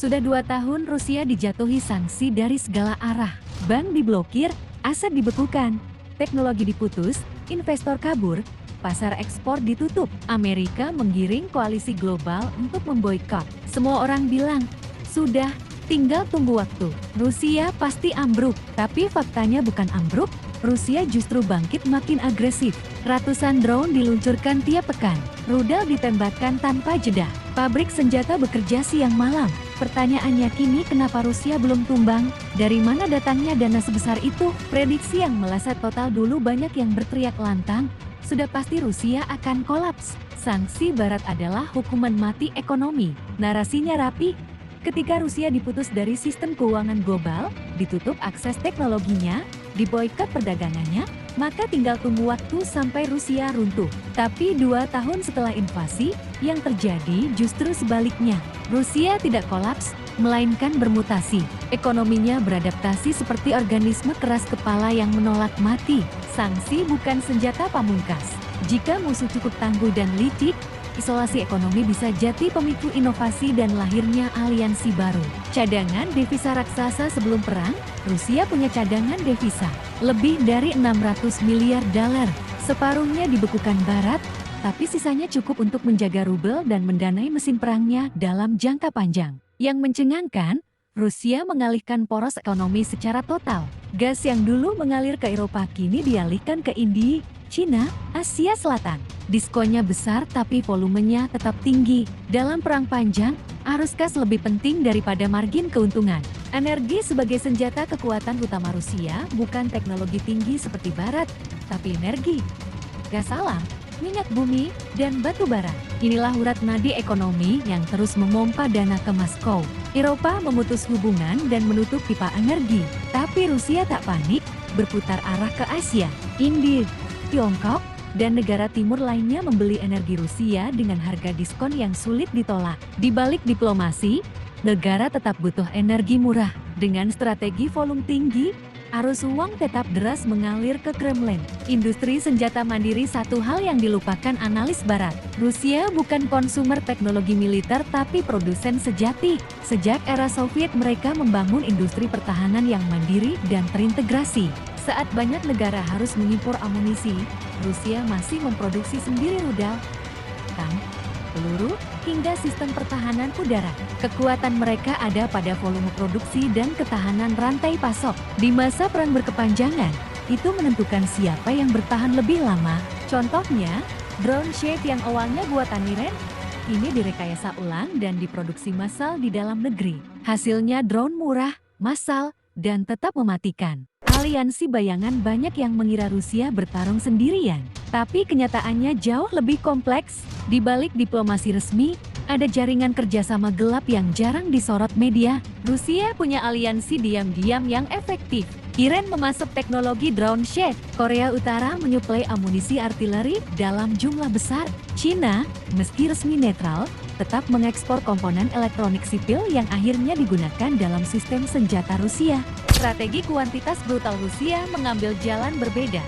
Sudah 2 tahun Rusia dijatuhi sanksi dari segala arah. Bank diblokir, aset dibekukan, teknologi diputus, investor kabur, pasar ekspor ditutup. Amerika menggiring koalisi global untuk memboikot. Semua orang bilang, sudah, tinggal tunggu waktu. Rusia pasti ambruk, tapi faktanya bukan ambruk. Rusia justru bangkit makin agresif. Ratusan drone diluncurkan tiap pekan. Rudal ditembakkan tanpa jeda. Pabrik senjata bekerja siang malam. Pertanyaannya kini kenapa Rusia belum tumbang? Dari mana datangnya dana sebesar itu? Prediksi yang meleset total dulu banyak yang berteriak lantang. Sudah pasti Rusia akan kolaps. Sanksi Barat adalah hukuman mati ekonomi. Narasinya rapi. Ketika Rusia diputus dari sistem keuangan global, ditutup akses teknologinya, diboikot perdagangannya, maka tinggal tunggu waktu sampai Rusia runtuh. Tapi 2 tahun setelah invasi, yang terjadi justru sebaliknya. Rusia tidak kolaps, melainkan bermutasi. Ekonominya beradaptasi seperti organisme keras kepala yang menolak mati. Sanksi bukan senjata pamungkas. Jika musuh cukup tangguh dan licik, isolasi ekonomi bisa jadi pemicu inovasi dan lahirnya aliansi baru. Cadangan devisa raksasa sebelum perang, Rusia punya cadangan devisa lebih dari 600 miliar dolar. Separuhnya dibekukan Barat, tapi sisanya cukup untuk menjaga rubel dan mendanai mesin perangnya dalam jangka panjang. Yang mencengangkan, Rusia mengalihkan poros ekonomi secara total. Gas yang dulu mengalir ke Eropa kini dialihkan ke India, Cina, Asia Selatan. Diskonnya besar tapi volumenya tetap tinggi. Dalam perang panjang, arus gas lebih penting daripada margin keuntungan. Energi sebagai senjata kekuatan utama Rusia bukan teknologi tinggi seperti Barat, tapi energi, gas alam, minyak bumi, dan batu bara. Inilah urat nadi ekonomi yang terus memompa dana ke Moskow. Eropa memutus hubungan dan menutup pipa energi. Tapi Rusia tak panik, berputar arah ke Asia, India, Tiongkok, dan negara timur lainnya membeli energi Rusia dengan harga diskon yang sulit ditolak. Di balik diplomasi, negara tetap butuh energi murah. Dengan strategi volume tinggi, arus uang tetap deras mengalir ke Kremlin. Industri senjata mandiri satu hal yang dilupakan analis Barat. Rusia bukan konsumer teknologi militer tapi produsen sejati. Sejak era Soviet mereka membangun industri pertahanan yang mandiri dan terintegrasi. Saat banyak negara harus mengimpor amunisi, Rusia masih memproduksi sendiri rudal, tank, peluru, hingga sistem pertahanan udara. Kekuatan mereka ada pada volume produksi dan ketahanan rantai pasok. Di masa perang berkepanjangan, itu menentukan siapa yang bertahan lebih lama. Contohnya, drone Shade yang awalnya buatan Iran, ini direkayasa ulang dan diproduksi massal di dalam negeri. Hasilnya drone murah, massal, dan tetap mematikan. Aliansi bayangan banyak yang mengira Rusia bertarung sendirian. Tapi kenyataannya jauh lebih kompleks. Di balik diplomasi resmi, ada jaringan kerjasama gelap yang jarang disorot media. Rusia punya aliansi diam-diam yang efektif. Iran memasuk teknologi drone Shade. Korea Utara menyuplai amunisi artileri dalam jumlah besar. Cina, meski resmi netral, tetap mengekspor komponen elektronik sipil yang akhirnya digunakan dalam sistem senjata Rusia. Strategi kuantitas brutal Rusia mengambil jalan berbeda.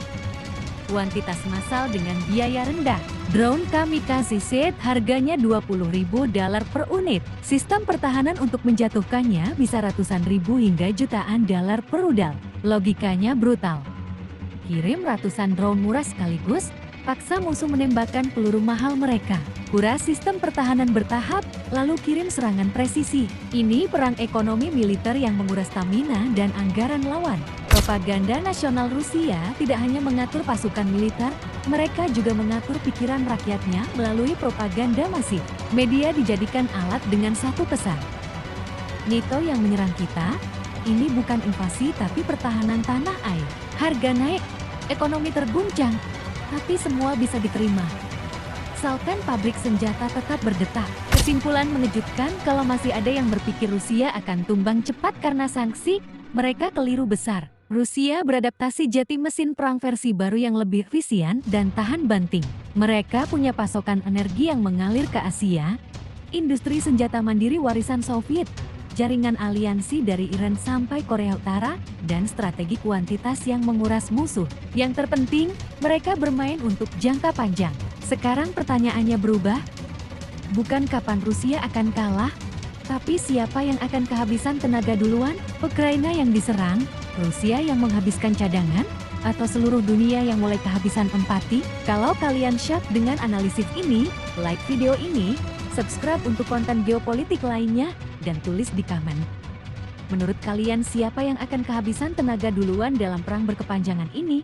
Kuantitas massal dengan biaya rendah. Drone kamikaze Shade harganya $20.000 per unit. Sistem pertahanan untuk menjatuhkannya bisa ratusan ribu hingga jutaan dolar per rudal. Logikanya brutal. Kirim ratusan drone murah sekaligus, paksa musuh menembakkan peluru mahal mereka. Kuras sistem pertahanan bertahap, lalu kirim serangan presisi. Ini perang ekonomi militer yang menguras stamina dan anggaran lawan. Propaganda nasional Rusia tidak hanya mengatur pasukan militer, mereka juga mengatur pikiran rakyatnya melalui propaganda masif. Media dijadikan alat dengan satu pesan. NATO yang menyerang kita, ini bukan invasi tapi pertahanan tanah air. Harga naik, ekonomi terguncang, tapi semua bisa diterima. Asalkan pabrik senjata tetap berdetak. Kesimpulan mengejutkan kalau masih ada yang berpikir Rusia akan tumbang cepat karena sanksi, mereka keliru besar. Rusia beradaptasi jadi mesin perang versi baru yang lebih efisien dan tahan banting. Mereka punya pasokan energi yang mengalir ke Asia, industri senjata mandiri warisan Soviet, jaringan aliansi dari Iran sampai Korea Utara, dan strategi kuantitas yang menguras musuh. Yang terpenting, mereka bermain untuk jangka panjang. Sekarang pertanyaannya berubah, bukan kapan Rusia akan kalah, Tapi siapa yang akan kehabisan tenaga duluan? Ukraina yang diserang, Rusia yang menghabiskan cadangan, atau seluruh dunia yang mulai kehabisan empati? Kalau kalian shock dengan analisis ini, like video ini, subscribe untuk konten geopolitik lainnya, dan tulis di komen. Menurut kalian siapa yang akan kehabisan tenaga duluan dalam perang berkepanjangan ini?